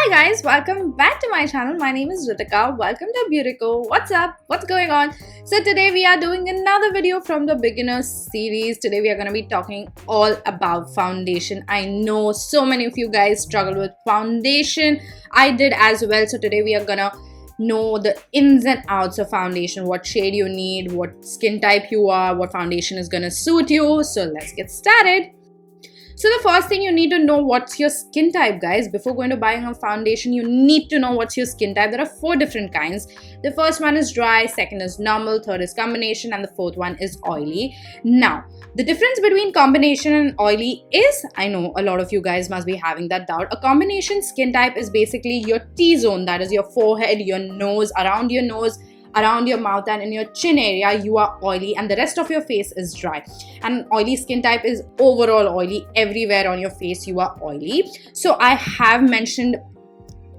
Hi guys, welcome back to my channel. My name is Ritika. Welcome to Beautico. What's up? What's going on? So today we are doing another video from the beginner series. Today we are going to be talking all about foundation. I know so many of you guys struggle with foundation. I did as well. So today we are going to know the ins and outs of foundation, what shade you need, what skin type you are, what foundation is going to suit you. So let's get started. So the first thing, you need to know what's your skin type, guys. Before going to buying a foundation, you need to know what's your skin type. There are 4 different kinds. The first one is dry, second is normal, third is combination, and the fourth one is oily. Now, the difference between combination and oily is, I know a lot of you guys must be having that doubt. A combination skin type is basically your T-zone, that is your forehead, your nose, around your mouth and in your chin area you are oily, and the rest of your face is dry. And oily skin type is overall oily. Everywhere on your face you are oily. So I have mentioned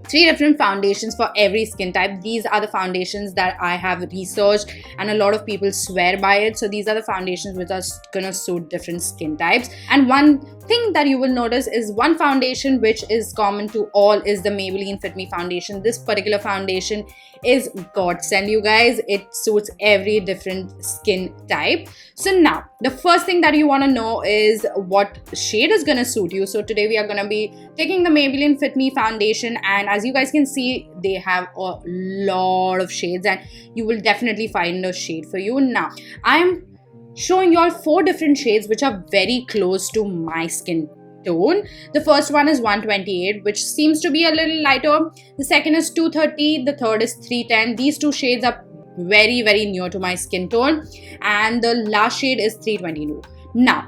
3 different foundations for every skin type. These are the foundations that I have researched and a lot of people swear by it. So these are the foundations which are gonna suit different skin types. And one thing that you will notice is one foundation which is common to all is the Maybelline Fit Me foundation. This particular foundation is godsend, you guys. It suits every different skin type. So now the first thing that you want to know is what shade is gonna suit you. So today we are gonna be taking the Maybelline Fit Me foundation, and as you guys can see, they have a lot of shades and you will definitely find a shade for you. Now I'm showing you all 4 different shades which are very close to my skin tone. The first one is 128, which seems to be a little lighter. The second is 230, the third is 310. These 2 shades are very near to my skin tone, and the last shade is 322. Now,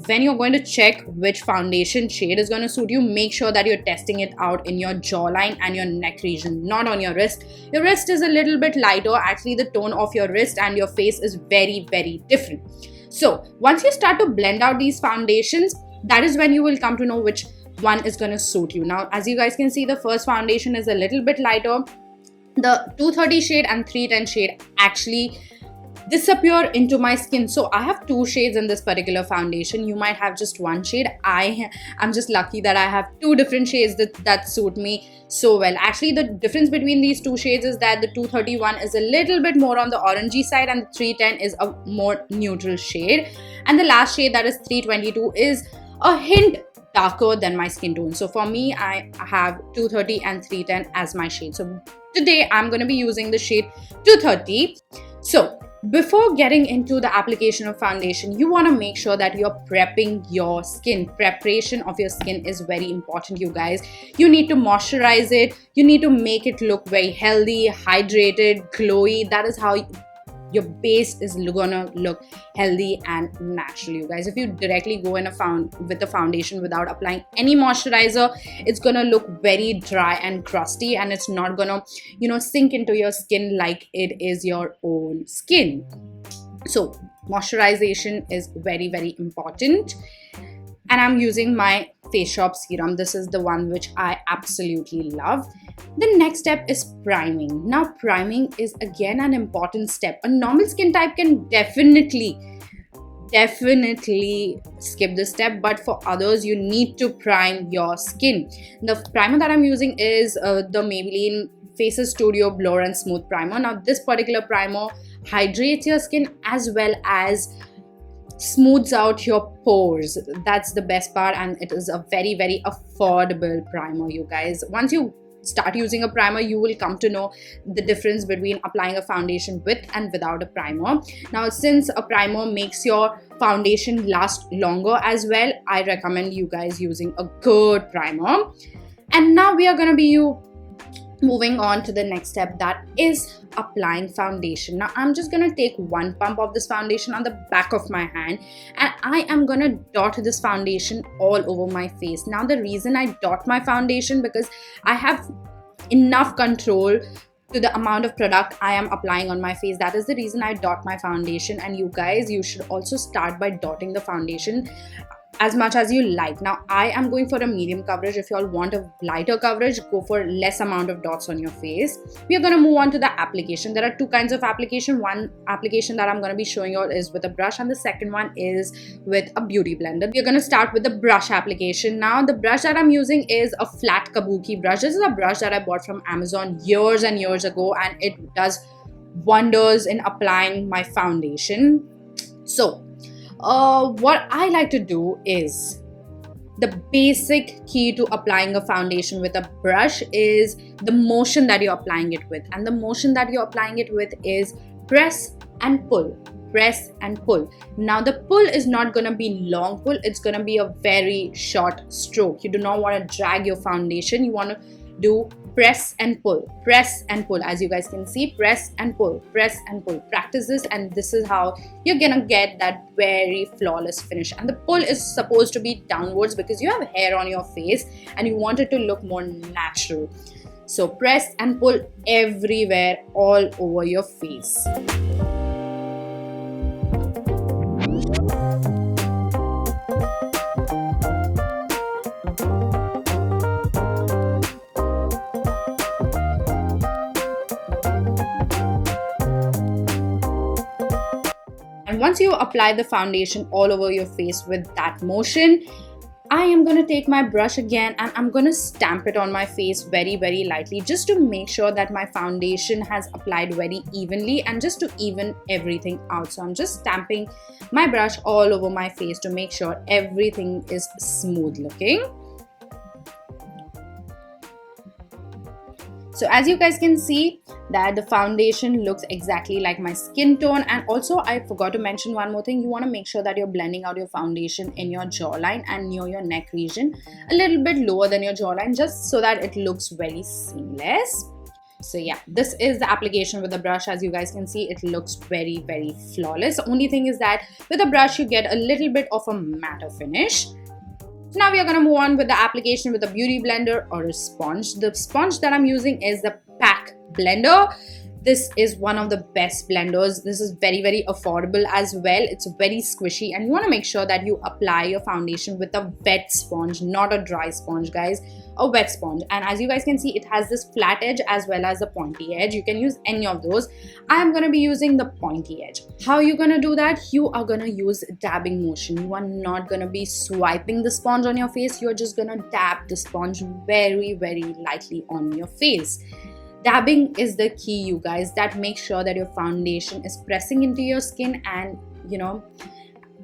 when you're going to check which foundation shade is going to suit you, make sure that you're testing it out in your jawline and your neck region, not on your wrist. Your wrist is a little bit lighter. Actually, the tone of your wrist and your face is very different. So once you start to blend out these foundations, that is when you will come to know which one is going to suit you. Now, as you guys can see, the first foundation is a little bit lighter. The 230 shade and 310 shade actually disappear into my skin. So I have 2 shades in this particular foundation. You might have just 1 shade. I'm just lucky that I have 2 different shades that suit me so well. Actually, the difference between these 2 shades is that the 231 is a little bit more on the orangey side and the 310 is a more neutral shade. And the last shade, that is 322, is a hint darker than my skin tone. So for me, I have 230 and 310 as my shade. So today I'm going to be using the shade 230. So before getting into the application of foundation, you want to make sure that you're prepping your skin. Preparation of your skin is very important, you guys. You need to moisturize it. You need to make it look very healthy, hydrated, glowy. That is how your base is gonna look healthy and natural, you guys. If you directly go in with the foundation without applying any moisturizer, it's gonna look very dry and crusty, and it's not gonna sink into your skin like it is your own skin. So moisturization is very important. And I'm using my Face Shop serum. This is the one which I absolutely love. The next step is priming. Now, priming is again an important step. A normal skin type can definitely skip this step, but for others, you need to prime your skin. The primer that I'm using is the Maybelline Faces Studio Blur and Smooth Primer. Now, this particular primer hydrates your skin as well as smooths out your pores. That's the best part, and it is a very affordable primer, you guys. Once you start using a primer, you will come to know the difference between applying a foundation with and without a primer. Now, since a primer makes your foundation last longer as well, I recommend you guys using a good primer. And now we are going to be moving on to the next step, that is applying foundation. Now I'm just gonna take 1 pump of this foundation on the back of my hand, and I am gonna dot this foundation all over my face. Now the reason I dot my foundation, because I have enough control to the amount of product I am applying on my face. That is the reason I dot my foundation. And you guys, you should also start by dotting the foundation. as much as you like. Now I am going for a medium coverage. If you all want a lighter coverage, go for less amount of dots on your face. We are going to move on to the application. There are two kinds of application. One application that I'm going to be showing you all is with a brush, and the second one is with a beauty blender. We're going to start with the brush application. Now the brush that I'm using is a flat kabuki brush. This is a brush that I bought from Amazon years and years ago, and it does wonders in applying my foundation. So what I like to do is, the basic key to applying a foundation with a brush is the motion that you're applying it with. And the motion that you're applying it with is press and pull, press and pull. Now the pull is not going to be long pull, it's going to be a very short stroke. You do not want to drag your foundation. You want to do press and pull, press and pull. As you guys can see, press and pull, press and pull. Practice this, and this is how you're gonna get that very flawless finish. And the pull is supposed to be downwards because you have hair on your face and you want it to look more natural. So press and pull everywhere, all over your face. And once you apply the foundation all over your face with that motion, I am going to take my brush again and I'm going to stamp it on my face very, very lightly, just to make sure that my foundation has applied very evenly and just to even everything out. So I'm just stamping my brush all over my face to make sure everything is smooth looking. So as you guys can see that the foundation looks exactly like my skin tone. And also I forgot to mention one more thing. You want to make sure that you're blending out your foundation in your jawline and near your neck region, a little bit lower than your jawline, just so that it looks very seamless. So yeah, this is the application with the brush. As you guys can see, it looks very, very flawless. The only thing is that with a brush you get a little bit of a matte finish. So now we are going to move on with the application with a beauty blender or a sponge. The sponge that I'm using is the PAC blender. This is one of the best blenders. This is very, very affordable as well. It's very squishy, and you want to make sure that you apply your foundation with a wet sponge, not a dry sponge, guys. A wet sponge. And as you guys can see, it has this flat edge as well as a pointy edge. You can use any of those. I am going to be using the pointy edge. How are you going to do that? You are going to use dabbing motion. You are not going to be swiping the sponge on your face. You're just going to dab the sponge very, very lightly on your face. Dabbing is the key, you guys. That makes sure that your foundation is pressing into your skin and, you know,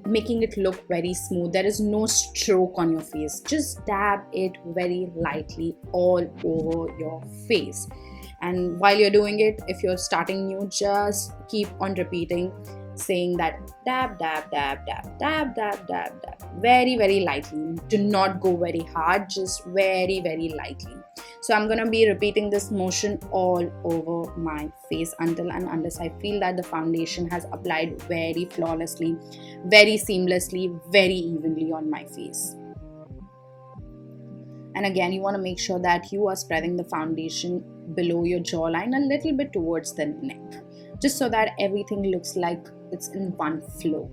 making it look very smooth. There is no stroke on your face. Just dab it very lightly all over your face. And while you're doing it, if you're starting new, just keep on repeating, saying that dab, dab, dab, dab, dab, dab, dab, dab, very, very lightly. Do not go very hard, just very, very lightly. So I'm going to be repeating this motion all over my face until and unless I feel that the foundation has applied very flawlessly, very seamlessly, very evenly on my face. And again, you want to make sure that you are spreading the foundation below your jawline a little bit towards the neck, just so that everything looks like it's in one flow.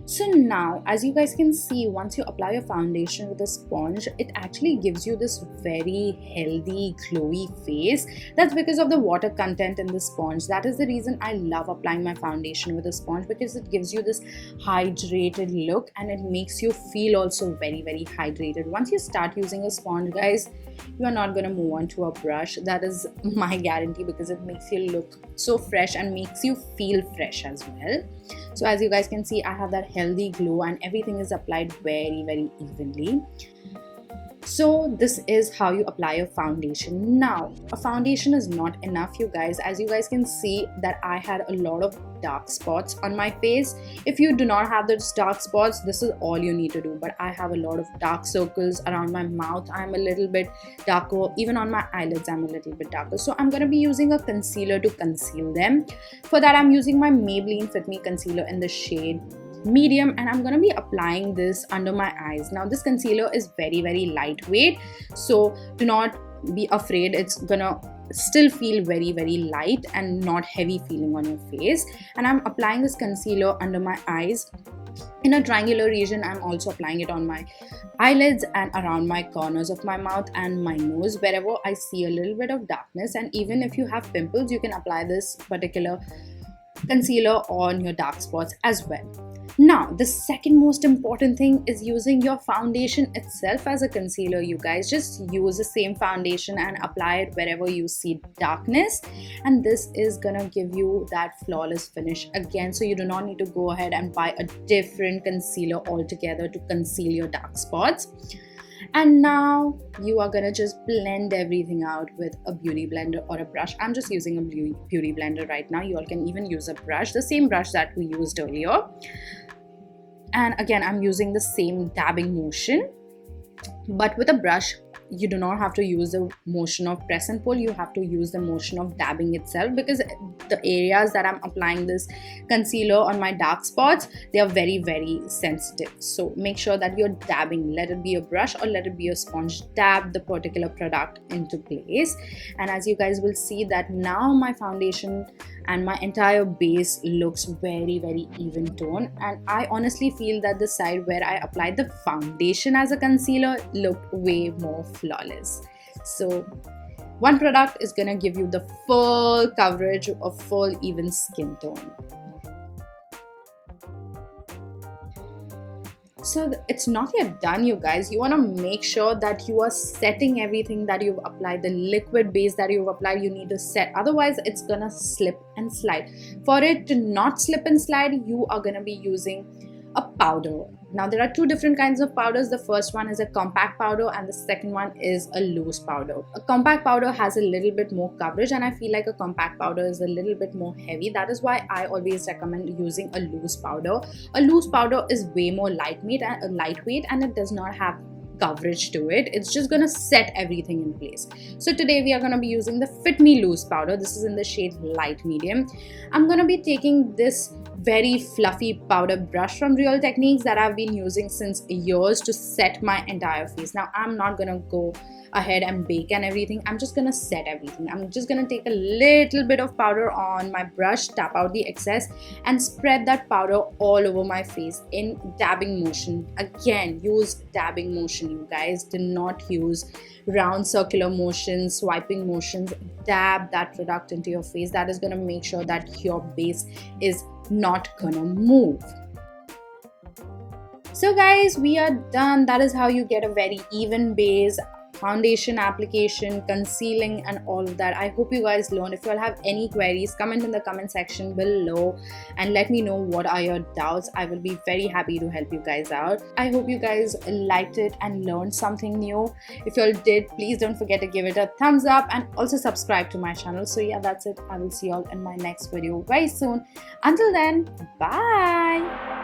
So now, as you guys can see, once you apply your foundation with a sponge, it actually gives you this very healthy, glowy face. That's because of the water content in the sponge. That is the reason I love applying my foundation with a sponge, because it gives you this hydrated look and it makes you feel also very, very hydrated. Once you start using a sponge, guys, you are not going to move on to a brush. That is my guarantee, because it makes you look so fresh and makes you feel fresh as well. So as you guys can see, I have that healthy glow and everything is applied very, very evenly. So this is how you apply your foundation. Now, a foundation is not enough, you guys. As you guys can see that I had a lot of dark spots on my face. If you do not have those dark spots, this is all you need to do. But I have a lot of dark circles around my mouth. I'm a little bit darker. Even on my eyelids, I'm a little bit darker. So I'm going to be using a concealer to conceal them. For that, I'm using my Maybelline Fit Me Concealer in the shade medium, and I'm gonna be applying this under my eyes. Now this concealer is very lightweight, so do not be afraid. It's gonna still feel very light and not heavy feeling on your face. And I'm applying this concealer under my eyes in a triangular region. I'm also applying it on my eyelids and around my corners of my mouth and my nose, wherever I see a little bit of darkness. And even if you have pimples, you can apply this particular concealer on your dark spots as well. Now, the second most important thing is using your foundation itself as a concealer, you guys. Just use the same foundation and apply it wherever you see darkness, and this is gonna give you that flawless finish again. So you do not need to go ahead and buy a different concealer altogether to conceal your dark spots. And now you are gonna just blend everything out with a beauty blender or a brush. I'm just using a beauty blender right now. You all can even use a brush, the same brush that we used earlier. And again, I'm using the same dabbing motion, but with a brush. You do not have to use the motion of press and pull. You have to use the motion of dabbing itself, because the areas that I'm applying this concealer on my dark spots, they are very sensitive. So make sure that you're dabbing. Let it be a brush or let it be a sponge. Dab the particular product into place. And as you guys will see that now my foundation and my entire base looks very even tone. And I honestly feel that the side where I applied the foundation as a concealer looked way more flawless. So one product is gonna give you the full coverage of full even skin tone. So it's not yet done, you guys. You want to make sure that you are setting everything that you've applied. The liquid base that you've applied, you need to set, otherwise it's gonna slip and slide. For it to not slip and slide, you are gonna be using a powder. Now there are two different kinds of powders. The first one is a compact powder and the second one is a loose powder. A compact powder has a little bit more coverage, and I feel like a compact powder is a little bit more heavy. That is why I always recommend using a loose powder. A loose powder is way more lightweight and it does not have coverage to it. It's just gonna set everything in place. So today we are gonna be using the Fit Me Loose powder. This is in the shade light medium. I'm gonna be taking this very fluffy powder brush from Real Techniques that I've been using since years to set my entire face. Now I'm not gonna go ahead and bake and everything. I'm just gonna set everything. I'm just gonna take a little bit of powder on my brush, tap out the excess and spread that powder all over my face in dabbing motion. Again, use dabbing motion, you guys. Do not use round circular motions, swiping motions. Dab that product into your face. That is gonna make sure that your base is not gonna move. So guys, we are done. That is how you get a very even base, foundation application, concealing and all of that. I hope you guys learned. If you all have any queries, comment in the comment section below and let me know what are your doubts. I will be very happy to help you guys out. I hope you guys liked it and learned something new. If you all did, please don't forget to give it a thumbs up and also subscribe to my channel. So yeah, that's it. I will see you all in my next video very soon. Until then, bye.